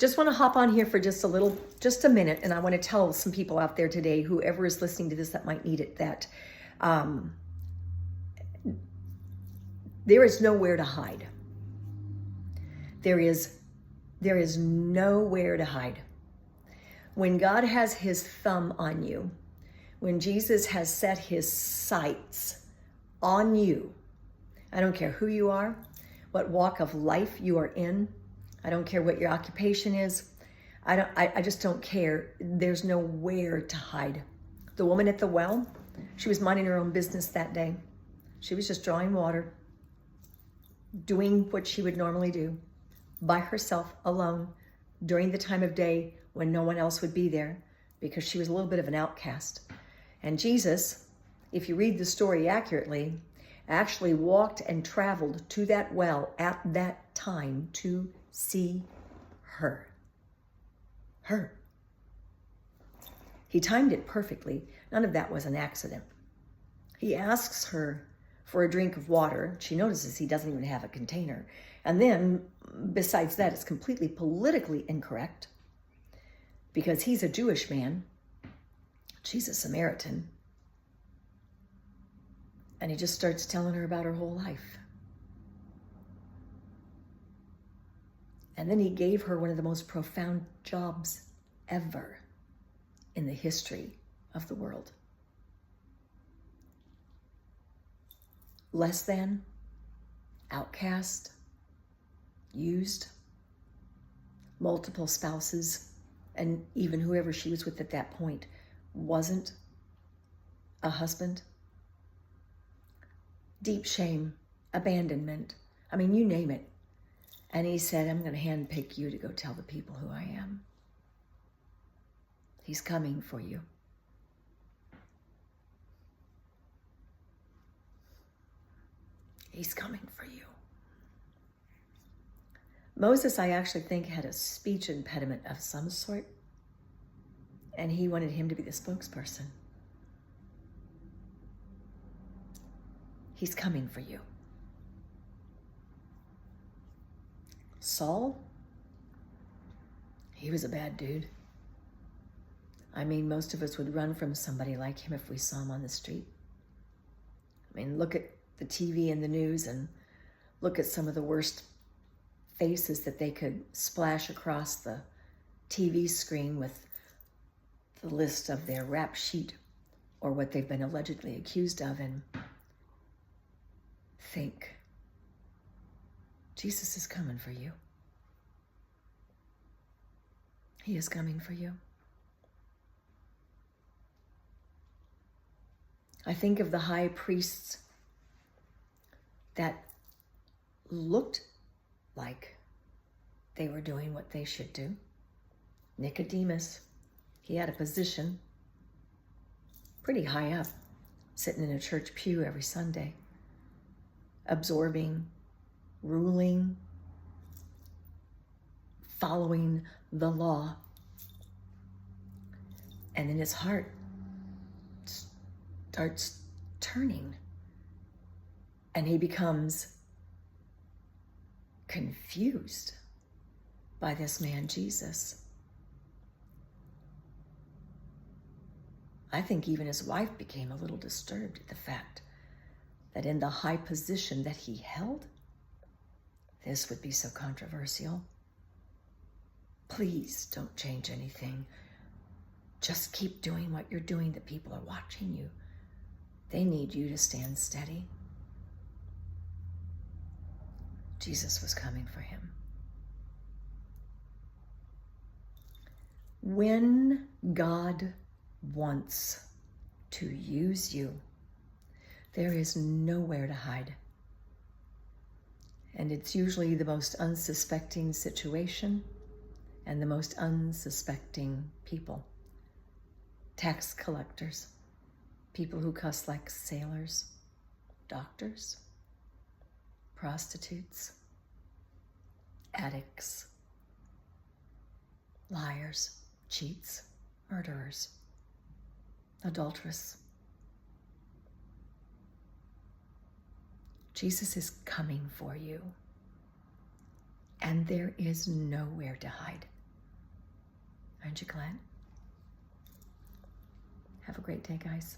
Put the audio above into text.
Just want to hop on here for just a minute, and I want to tell some people out there today, whoever is listening to this that might need it, that there is nowhere to hide. There is nowhere to hide. When God has his thumb on you, when Jesus has set his sights on you, I don't care who you are, what walk of life you are in, I don't care what your occupation is, I just don't care. There's nowhere to hide. The woman at the well, she was minding her own business that day. She was just drawing water, doing what she would normally do, by herself, alone, during the time of day when no one else would be there, because she was a little bit of an outcast. And Jesus, if you read the story accurately, actually walked and traveled to that well at that time to see her. Her. He timed it perfectly. None of that was an accident. He asks her for a drink of water. She notices he doesn't even have a container. And then, besides that, it's completely politically incorrect because he's a Jewish man. She's a Samaritan. And he just starts telling her about her whole life. And then he gave her one of the most profound jobs ever in the history of the world. Less than, outcast, used, multiple spouses, and even whoever she was with at that point wasn't a husband. Deep shame, abandonment, I mean, you name it. And he said, I'm going to handpick you to go tell the people who I am. He's coming for you. He's coming for you. Moses, I actually think, had a speech impediment of some sort, and he wanted him to be the spokesperson. He's coming for you. Saul, he was a bad dude. I mean, most of us would run from somebody like him if we saw him on the street. I mean, look at the TV and the news and look at some of the worst faces that they could splash across the TV screen with the list of their rap sheet or what they've been allegedly accused of, and think, Jesus is coming for you. He is coming for you. I think of the high priests that looked like they were doing what they should do. Nicodemus, he had a position pretty high up, sitting in a church pew every Sunday, absorbing, ruling, following the law. And then his heart starts turning, and he becomes confused by this man, Jesus. I think even his wife became a little disturbed at the fact that in the high position that he held, this would be so controversial. Please don't change anything. Just keep doing what you're doing. The people are watching you. They need you to stand steady. Jesus was coming for him. When God wants to use you, there is nowhere to hide. And it's usually the most unsuspecting situation and the most unsuspecting people. Tax collectors, people who cuss like sailors, doctors, prostitutes, addicts, liars, cheats, murderers, adulteress. Jesus is coming for you, and there is nowhere to hide. Aren't you glad? Have a great day, guys.